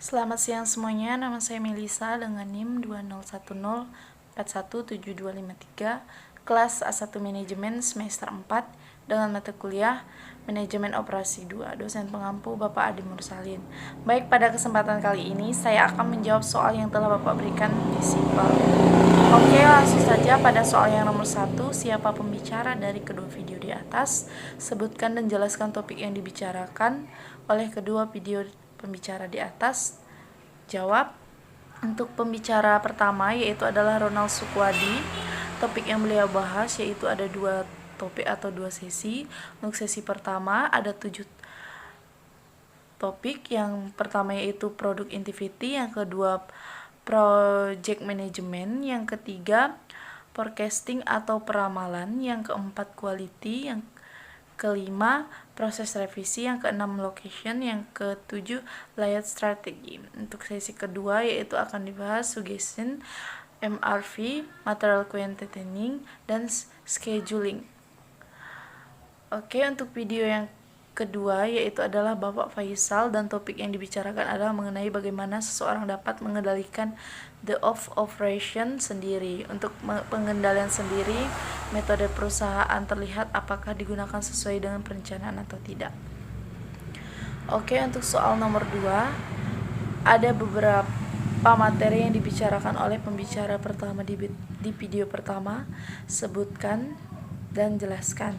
Selamat siang semuanya, nama saya Melisa dengan NIM 2010417253, kelas A1 Manajemen semester 4 dengan mata kuliah Manajemen Operasi 2, dosen pengampu Bapak Adi Mursalin. Baik, pada kesempatan kali ini saya akan menjawab soal yang telah Bapak berikan di sipol. Oke, langsung saja pada soal yang nomor 1, siapa pembicara dari kedua video di atas? Sebutkan dan jelaskan topik yang dibicarakan oleh kedua video pembicara di atas. Jawab. Untuk pembicara pertama yaitu adalah Ronald Sukwadi. Topik yang beliau bahas yaitu ada dua topik atau dua sesi. Untuk sesi pertama ada 7 topik. Yang pertama yaitu Product Activity, yang kedua Project Management, yang ketiga Forecasting atau peramalan, yang keempat Quality, yang kelima proses revisi, yang keenam location, yang ketujuh layout strategi. Untuk sesi kedua yaitu akan dibahas suggestion, MRV, material quantitying, dan scheduling. Oke, untuk video yang kedua yaitu adalah Bapak Faisal, dan topik yang dibicarakan adalah mengenai bagaimana seseorang dapat mengendalikan the operation sendiri. Untuk pengendalian sendiri, metode perusahaan terlihat apakah digunakan sesuai dengan perencanaan atau tidak. Oke, untuk soal nomor 2 ada beberapa materi yang dibicarakan oleh pembicara pertama di video pertama. Sebutkan dan jelaskan.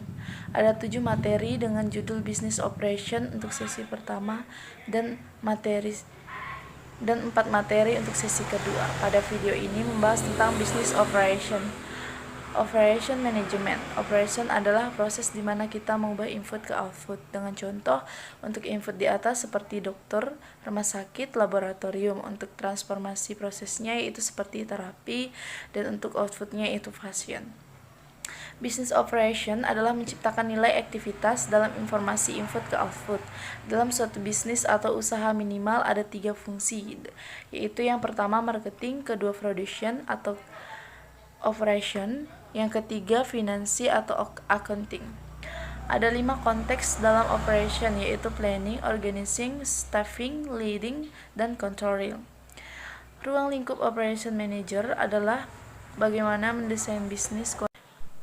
Ada 7 materi dengan judul Business Operation untuk sesi pertama dan 4 materi untuk sesi kedua. Pada video ini membahas tentang Business Operation. Operation Management. Operation adalah proses di mana kita mengubah input ke output. Dengan contoh, untuk input di atas seperti dokter, rumah sakit, laboratorium. Untuk transformasi prosesnya yaitu seperti terapi, dan untuk outputnya yaitu pasien. Business operation adalah menciptakan nilai aktivitas dalam informasi input ke output. Dalam suatu bisnis atau usaha minimal ada 3 fungsi, yaitu yang pertama marketing, kedua production atau operation, yang ketiga finansi atau accounting. Ada 5 konteks dalam operation, yaitu planning, organizing, staffing, leading, dan controlling. Ruang lingkup operation manager adalah bagaimana mendesain bisnis,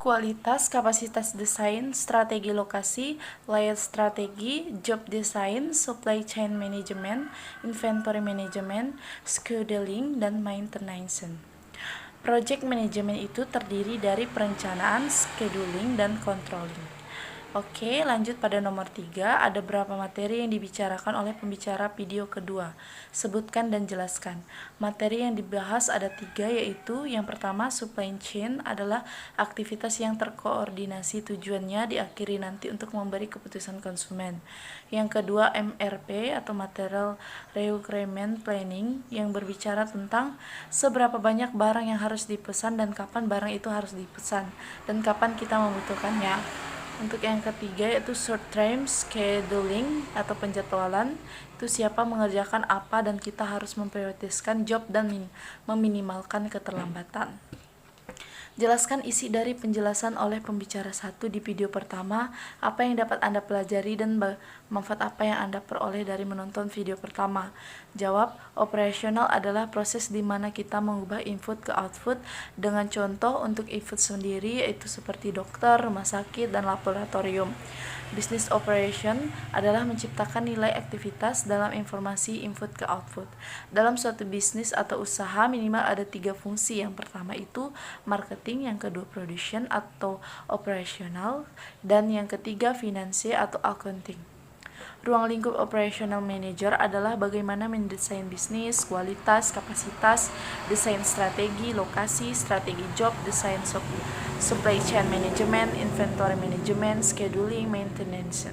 kualitas, kapasitas desain, strategi lokasi, layout strategi, job design, supply chain management, inventory management, scheduling, dan maintenance. Project management itu terdiri dari perencanaan, scheduling, dan controlling. Oke, lanjut pada nomor 3, ada berapa materi yang dibicarakan oleh pembicara video kedua. Sebutkan dan jelaskan. Materi yang dibahas ada 3, yaitu yang pertama supply chain adalah aktivitas yang terkoordinasi, tujuannya diakhiri nanti untuk memberi keputusan konsumen. Yang kedua MRP atau Material Requirement Planning, yang berbicara tentang seberapa banyak barang yang harus dipesan dan kapan barang itu harus dipesan dan kapan kita membutuhkannya. Untuk yang ketiga yaitu short term scheduling atau penjadwalan, itu siapa mengerjakan apa dan kita harus memprioritaskan job dan meminimalkan keterlambatan. Jelaskan isi dari penjelasan oleh pembicara 1 di video pertama, apa yang dapat Anda pelajari dan manfaat apa yang Anda peroleh dari menonton video pertama. Jawab, operasional adalah proses di mana kita mengubah input ke output. Dengan contoh untuk input sendiri yaitu seperti dokter, rumah sakit, dan laboratorium. Business operation adalah menciptakan nilai aktivitas dalam informasi input ke output. Dalam suatu bisnis atau usaha minimal ada 3 fungsi. Yang pertama itu marketing, yang kedua production atau operational, dan yang ketiga finansi atau accounting. Ruang lingkup operational manager adalah bagaimana mendesain bisnis, kualitas, kapasitas, desain strategi, lokasi, strategi job, desain supply chain management, inventory management, scheduling, maintenance.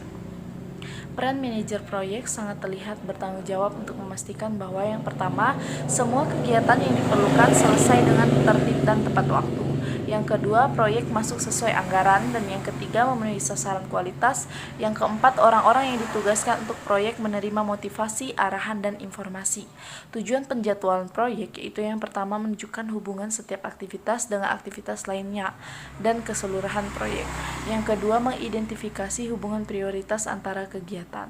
Peran manajer proyek sangat terlihat bertanggung jawab untuk memastikan bahwa yang pertama, semua kegiatan yang diperlukan selesai dengan tertib dan tepat waktu. Yang kedua, proyek masuk sesuai anggaran. Dan yang ketiga, memenuhi sasaran kualitas. Yang keempat, orang-orang yang ditugaskan untuk proyek menerima motivasi, arahan, dan informasi. Tujuan penjadwalan proyek yaitu yang pertama menunjukkan hubungan setiap aktivitas dengan aktivitas lainnya dan keseluruhan proyek. Yang kedua, mengidentifikasi hubungan prioritas antara kegiatan.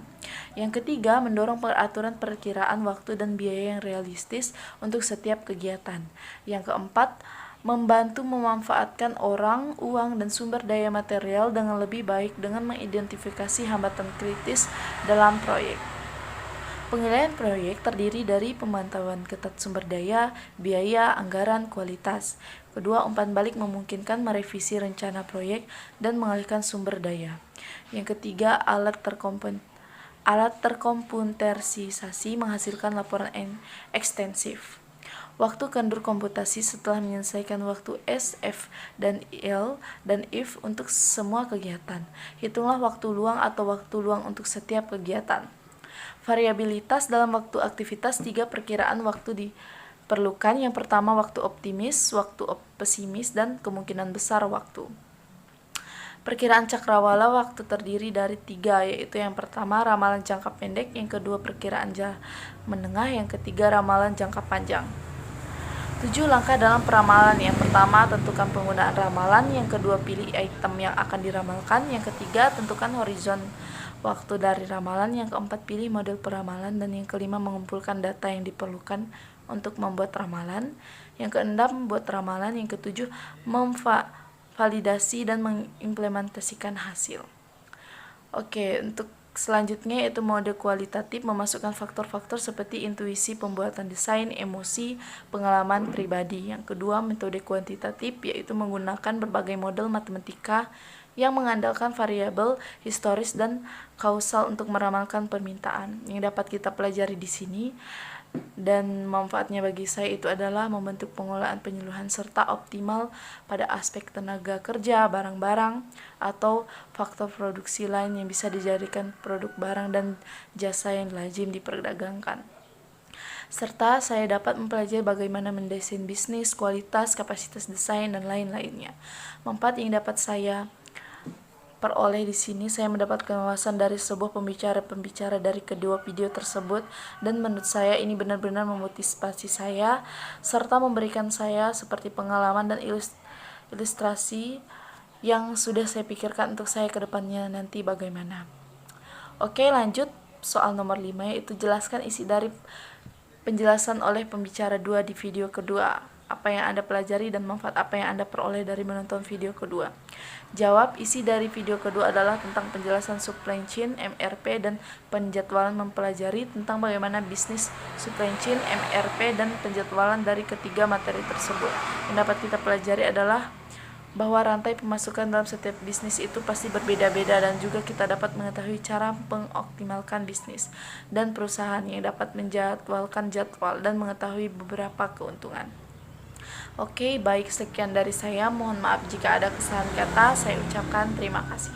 Yang ketiga, mendorong peraturan perkiraan waktu dan biaya yang realistis untuk setiap kegiatan. Yang keempat, membantu memanfaatkan orang, uang, dan sumber daya material dengan lebih baik dengan mengidentifikasi hambatan kritis dalam proyek. Penilaian proyek terdiri dari pemantauan ketat sumber daya, biaya, anggaran, kualitas. Kedua, umpan balik memungkinkan merevisi rencana proyek dan mengalihkan sumber daya. Yang ketiga, alat terkomputerisasi menghasilkan laporan ekstensif. Waktu kendur komputasi setelah menyelesaikan waktu S, F, dan L, dan if untuk semua kegiatan. Hitunglah waktu luang atau waktu luang untuk setiap kegiatan. Variabilitas dalam waktu aktivitas. 3 perkiraan waktu diperlukan. Yang pertama, waktu optimis, waktu pesimis, dan kemungkinan besar waktu. Perkiraan cakrawala waktu terdiri dari 3, yaitu yang pertama ramalan jangka pendek, yang kedua perkiraan menengah, yang ketiga ramalan jangka panjang. 7 langkah dalam peramalan. Yang pertama, tentukan penggunaan ramalan. Yang kedua, pilih item yang akan diramalkan. Yang ketiga, tentukan horizon waktu dari ramalan. Yang keempat, pilih model peramalan. Dan yang kelima, mengumpulkan data yang diperlukan untuk membuat ramalan. Yang keenam, membuat ramalan. Yang ketujuh, memvalidasi dan mengimplementasikan hasil. Oke, untuk selanjutnya yaitu mode kualitatif, memasukkan faktor-faktor seperti intuisi pembuatan desain, emosi, pengalaman pribadi. Yang kedua, metode kuantitatif, yaitu menggunakan berbagai model matematika yang mengandalkan variabel historis dan kausal untuk meramalkan permintaan. Yang dapat kita pelajari di sini dan manfaatnya bagi saya itu adalah membentuk pengolahan penyuluhan serta optimal pada aspek tenaga kerja, barang-barang, atau faktor produksi lain yang bisa dijadikan produk barang dan jasa yang lazim diperdagangkan. Serta saya dapat mempelajari bagaimana mendesain bisnis, kualitas, kapasitas desain, dan lain-lainnya. Manfaat yang dapat saya peroleh di sini, saya mendapatkan wawasan dari sebuah pembicara dari kedua video tersebut, dan menurut saya ini benar-benar memotivasi saya serta memberikan saya seperti pengalaman dan ilustrasi yang sudah saya pikirkan untuk saya ke depannya nanti bagaimana. Oke, lanjut soal nomor 5, yaitu jelaskan isi dari penjelasan oleh pembicara 2 di video kedua. Apa yang Anda pelajari dan manfaat apa yang Anda peroleh dari menonton video kedua? Jawab, isi dari video kedua adalah tentang penjelasan supply chain, MRP, dan penjadwalan, mempelajari tentang bagaimana bisnis supply chain, MRP, dan penjadwalan dari ketiga materi tersebut. Yang dapat kita pelajari adalah bahwa rantai pemasukan dalam setiap bisnis itu pasti berbeda-beda, dan juga kita dapat mengetahui cara mengoptimalkan bisnis dan perusahaan yang dapat menjadwalkan jadwal dan mengetahui beberapa keuntungan. Oke, baik, sekian dari saya. Mohon maaf jika ada kesalahan kata. Saya ucapkan terima kasih.